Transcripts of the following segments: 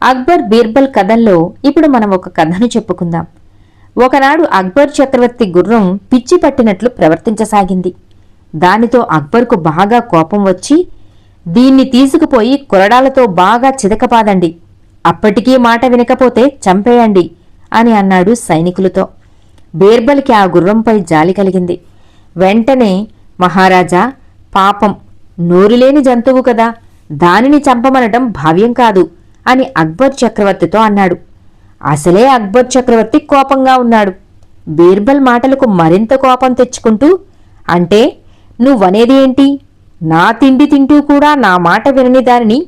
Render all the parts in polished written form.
అక్బర్ బీర్బల్ కథల్లో ఇప్పుడు మనం ఒక కథను చెప్పుకుందాం. ఒకనాడు అక్బర్ చక్రవర్తి గుర్రం పిచ్చి పట్టినట్లు ప్రవర్తించసాగింది. దానితో అక్బర్కు బాగా కోపం వచ్చి, దీన్ని తీసుకుపోయి కొరడాలతో బాగా చితకపాదండి, అప్పటికీ మాట వినకపోతే చంపేయండి అని అన్నాడు సైనికులతో. బీర్బల్కి ఆ గుర్రంపై జాలి కలిగింది. వెంటనే, మహారాజా, పాపం, నోరులేని జంతువు కదా, దానిని చంపమనటం భావ్యం కాదు అని అక్బర్ చక్రవర్తితో అన్నాడు. అసలే అక్బర్ చక్రవర్తి కోపంగా ఉన్నాడు. బీర్బల్ మాటలకు మరింత కోపం తెచ్చుకుంటూ, అంటే నువ్వనేది ఏంటి? నా తిండి తింటూ కూడా నా మాట వినని దానిని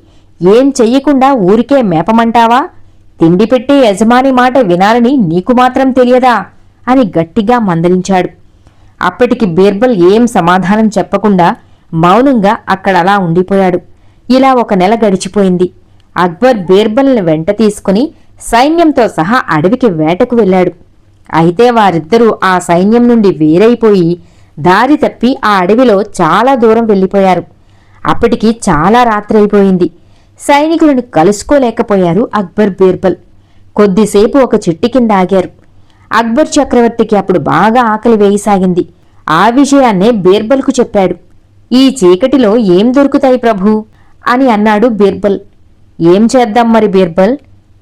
ఏం చెయ్యకుండా ఊరికే మేపమంటావా? తిండి పెట్టే యజమాని మాట వినాలని నీకు మాత్రం తెలియదా అని గట్టిగా మందలించాడు. అప్పటికి బీర్బల్ ఏం సమాధానం చెప్పకుండా మౌనంగా అక్కడలా ఉండిపోయాడు. ఇలా 1 నెల గడిచిపోయింది. అక్బర్ బీర్బల్ని వెంట తీసుకుని సైన్యంతో సహా అడవికి వేటకు వెళ్లాడు. అయితే వారిద్దరూ ఆ సైన్యం నుండి వేరైపోయి దారి తప్పి ఆ అడవిలో చాలా దూరం వెళ్లిపోయారు. అప్పటికి చాలా రాత్రైపోయింది. సైనికులను కలుసుకోలేకపోయారు అక్బర్ బీర్బల్. కొద్దిసేపు ఒక చెట్టు కింద ఆగారు. అక్బర్ చక్రవర్తికి అప్పుడు బాగా ఆకలి వేయసాగింది. ఆ విషయాన్నే బీర్బల్కు చెప్పాడు. ఈ చీకటిలో ఏం దొరుకుతాయి ప్రభూ అని అన్నాడు బీర్బల్. ఏం చేద్దాం మరి బీర్బల్,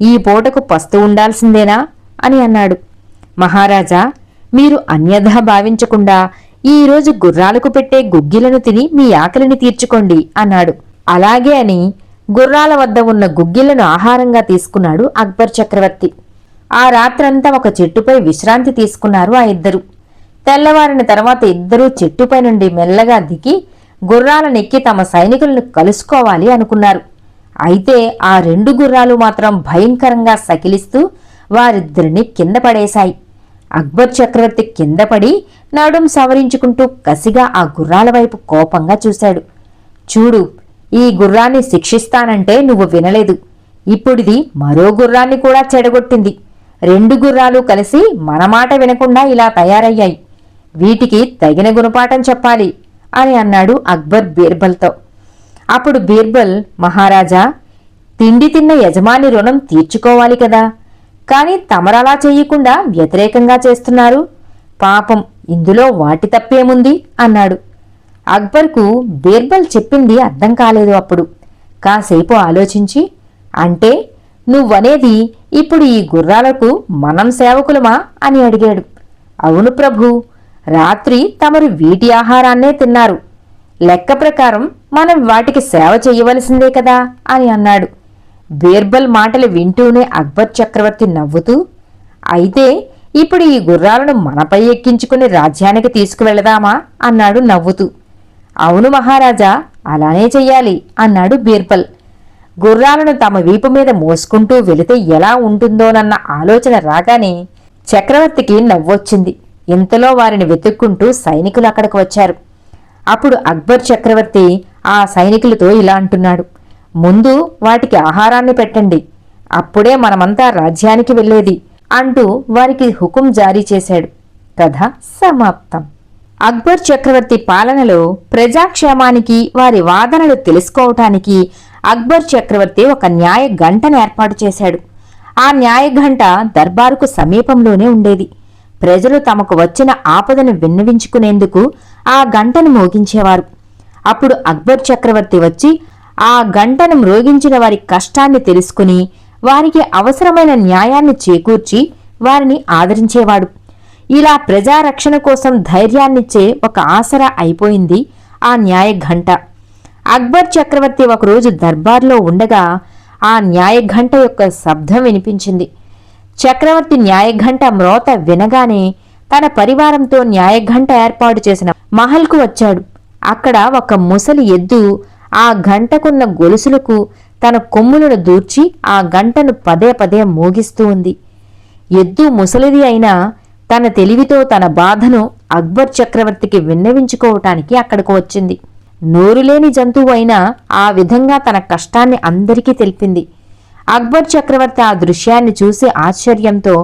ఈ పూటకు పస్తు ఉండాల్సిందేనా అని అన్నాడు. మహారాజా, మీరు అన్యథా భావించకుండా ఈరోజు గుర్రాలకు పెట్టే గుగ్గిలను తిని మీ ఆకలిని తీర్చుకోండి అన్నాడు. అలాగే అని గుర్రాల వద్ద ఉన్న గుగ్గిలను ఆహారంగా తీసుకున్నాడు అక్బర్ చక్రవర్తి. ఆ రాత్రంతా ఒక చెట్టుపై విశ్రాంతి తీసుకున్నారు ఆ ఇద్దరు. తెల్లవారిన తర్వాత ఇద్దరూ చెట్టుపై నుండి మెల్లగా దిగి గుర్రాలనెక్కి తమ సైనికులను కలుసుకోవాలి అనుకున్నారు. అయితే ఆ 2 గుర్రాలు మాత్రం భయంకరంగా సకిలిస్తూ వారిద్దరిని కింద పడేశాయి. అక్బర్ చక్రవర్తి కింద పడి నడుం సవరించుకుంటూ కసిగా ఆ గుర్రాల వైపు కోపంగా చూశాడు. చూడు, ఈ గుర్రాన్ని శిక్షిస్తానంటే నువ్వు వినలేదు. ఇప్పుడిది మరో గుర్రాన్ని కూడా చెడగొట్టింది. 2 గుర్రాలు కలిసి మన మాట వినకుండా ఇలా తయారయ్యాయి. వీటికి తగిన గుణపాఠం చెప్పాలి అని అన్నాడు అక్బర్ బీర్బల్తో. అప్పుడు బీర్బల్, మహారాజా, తిండి తిన్న యజమాని రుణం తీర్చుకోవాలి కదా, కాని తమరలా చెయ్యకుండా వ్యతిరేకంగా చేస్తున్నారు. పాపం, ఇందులో వాటి తప్పేముంది అన్నాడు. అక్బర్కు బీర్బల్ చెప్పింది అర్థం కాలేదు. అప్పుడు కాసేపు ఆలోచించి, అంటే నువ్వనేది ఇప్పుడు ఈ గుర్రాలకు మనం సేవకులమా అని అడిగాడు. అవును ప్రభూ, రాత్రి తమరు వీటి ఆహారాన్నే తిన్నారు. లెక్క ప్రకారం మనం వాటికి సేవ చెయ్యవలసిందే కదా అని అన్నాడు. బీర్బల్ మాటలు వింటూనే అక్బర్ చక్రవర్తి నవ్వుతూ, అయితే ఇప్పుడు ఈ గుర్రాలను మనపై ఎక్కించుకుని రాజ్యానికి తీసుకువెళదామా అన్నాడు నవ్వుతూ. అవును మహారాజా, అలానే చెయ్యాలి అన్నాడు బీర్బల్. గుర్రాలను తమ వీపు మీద మోసుకుంటూ వెళితే ఎలా ఉంటుందోనన్న ఆలోచన రాగానే చక్రవర్తికి నవ్వొచ్చింది. ఇంతలో వారిని వెతుక్కుంటూ సైనికులు అక్కడికి వచ్చారు. అప్పుడు అక్బర్ చక్రవర్తి ఆ సైనికులతో ఇలా అంటున్నాడు. ముందు వాటికి ఆహారాన్ని పెట్టండి, అప్పుడే మనమంతా రాజ్యానికి వెళ్లేది అంటూ వారికి హుకుం జారీ చేశాడు. కథ సమాప్తం. అక్బర్ చక్రవర్తి పాలనలో ప్రజాక్షేమానికి, వారి వాదనలు తెలుసుకోవటానికి అక్బర్ చక్రవర్తి ఒక న్యాయ గంటను ఏర్పాటు చేశాడు. ఆ న్యాయ గంట దర్బారుకు సమీపంలోనే ఉండేది. ప్రజలు తమకు వచ్చిన ఆపదను విన్నవించుకునేందుకు ఆ గంటను మోగించేవారు. అప్పుడు అక్బర్ చక్రవర్తి వచ్చి ఆ గంటను మ్రోగించిన వారి కష్టాన్ని తెలుసుకుని వారికి అవసరమైన న్యాయాన్ని చేకూర్చి వారిని ఆదరించేవాడు. ఇలా ప్రజారక్షణ కోసం ధైర్యాన్నిచ్చే ఒక ఆసరా అయిపోయింది ఆ న్యాయ ఘంట. అక్బర్ చక్రవర్తి ఒకరోజు దర్బార్లో ఉండగా ఆ న్యాయ ఘంట యొక్క శబ్దం వినిపించింది. చక్రవర్తి న్యాయఘంట మ్రోత వినగానే తన పరివారంతో న్యాయఘంట ఏర్పాటు చేసిన మహల్కు వచ్చాడు. అక్కడ ఒక ముసలి ఎద్దు ఆ గంటకున్న గొలుసులకు తన కొమ్ములను దూర్చి ఆ గంటను పదే పదే మోగిస్తూ ఉంది. ఎద్దు ముసలిది అయినా తన తెలివితో తన బాధను అక్బర్ చక్రవర్తికి విన్నవించుకోవటానికి అక్కడకు వచ్చింది. నోరులేని జంతువు అయినా ఆ విధంగా తన కష్టాన్ని అందరికీ తెలిపింది. అక్బర్ చక్రవర్తి ఆ దృశ్యాన్ని చూసి ఆశ్చర్యంతో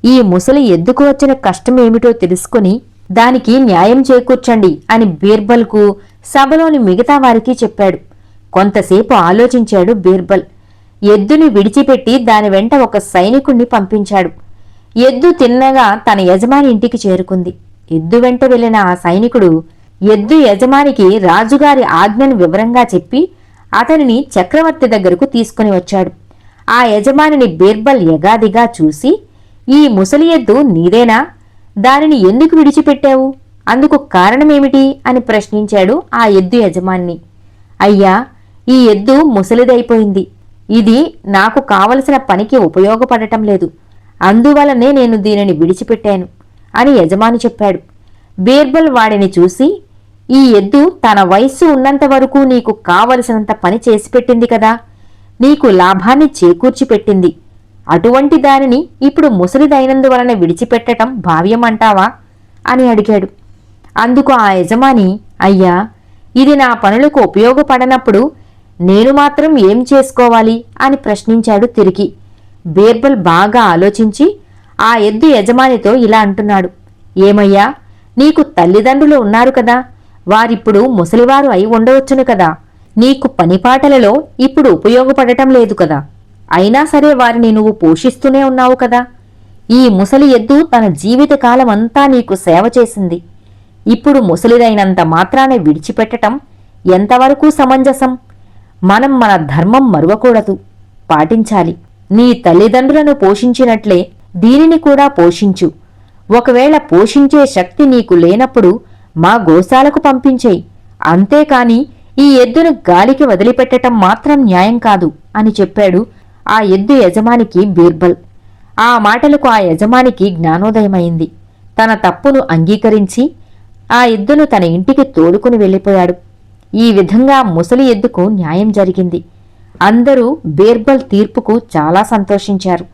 ఈ ముసలి ఎద్దుకు వచ్చిన కష్టమేమిటో తెలుసుకుని దానికి న్యాయం చేకూర్చండి అని బీర్బల్కు, సభలోని మిగతా వారికి చెప్పాడు. కొంతసేపు ఆలోచించాడు బీర్బల్. ఎద్దుని విడిచిపెట్టి దాని వెంట ఒక సైనికుణ్ణి పంపించాడు. ఎద్దు తిన్నగా తన యజమాని ఇంటికి చేరుకుంది. ఎద్దు వెంట వెళ్లిన ఆ సైనికుడు ఎద్దు యజమానికి రాజుగారి ఆజ్ఞను వివరంగా చెప్పి అతనిని చక్రవర్తి దగ్గరకు తీసుకుని వచ్చాడు. ఆ యజమానిని బీర్బల్ యగాదిగా చూసి, ఈ ముసలి ఎద్దు నీదేనా? దానిని ఎందుకు విడిచిపెట్టావు? అందుకు కారణమేమిటి అని ప్రశ్నించాడు ఆ ఎద్దు యజమాని. అయ్యా, ఈ ఎద్దు ముసలిదైపోయింది. ఇది నాకు కావలసిన పనికి ఉపయోగపడటం లేదు. అందువలనే నేను దీనిని విడిచిపెట్టాను అని యజమాని చెప్పాడు. బీర్బల్ వాడిని చూసి, ఈ ఎద్దు తన వయస్సు ఉన్నంత వరకు నీకు కావలసినంత పని చేసి పెట్టింది కదా, నీకు లాభాన్ని చేకూర్చి పెట్టింది. అటువంటి దానిని ఇప్పుడు ముసలిదైనందువలన విడిచిపెట్టటం భావ్యమంటావా అని అడిగాడు. అందుకు ఆ యజమాని, అయ్యా, ఇది నా పనులకు ఉపయోగపడనప్పుడు నేను మాత్రం ఏం చేసుకోవాలి అని ప్రశ్నించాడు తిరిగి. బీర్బల్ బాగా ఆలోచించి ఆ ఎద్దు యజమానితో ఇలా అంటున్నాడు. ఏమయ్యా, నీకు తల్లిదండ్రులు ఉన్నారు కదా, వారిప్పుడు ముసలివారు అయి ఉండవచ్చును కదా. నీకు పనిపాటలలో ఇప్పుడు ఉపయోగపడటం లేదు కదా. అయినా సరే వారిని నువ్వు పోషిస్తూనే ఉన్నావు కదా. ఈ ముసలి ఎద్దు తన జీవితకాలమంతా నీకు సేవ చేసింది. ఇప్పుడు ముసలిదైనంత మాత్రాన విడిచిపెట్టటం ఎంతవరకు సమంజసం? మనం మన ధర్మం మరువకూడదు, పాటించాలి. నీ తల్లిదండ్రులను పోషించినట్లే దీనిని కూడా పోషించు. ఒకవేళ పోషించే శక్తి నీకు లేనప్పుడు మా గోశాలకు పంపించేయి. అంతేకాని ఈ ఎద్దును గాలికి వదిలిపెట్టటం మాత్రం న్యాయం కాదు అని చెప్పాడు ఆ ఎద్దు యజమానికి బీర్బల్. ఆ మాటలకు ఆ యజమానికి జ్ఞానోదయమైంది. తన తప్పును అంగీకరించి ఆ ఎద్దును తన ఇంటికి తోడుకుని వెళ్ళిపోయాడు. ఈ విధంగా ముసలి ఎద్దుకు న్యాయం జరిగింది. అందరూ బీర్బల్ తీర్పుకు చాలా సంతోషించారు.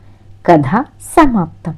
కథ సమాప్తం.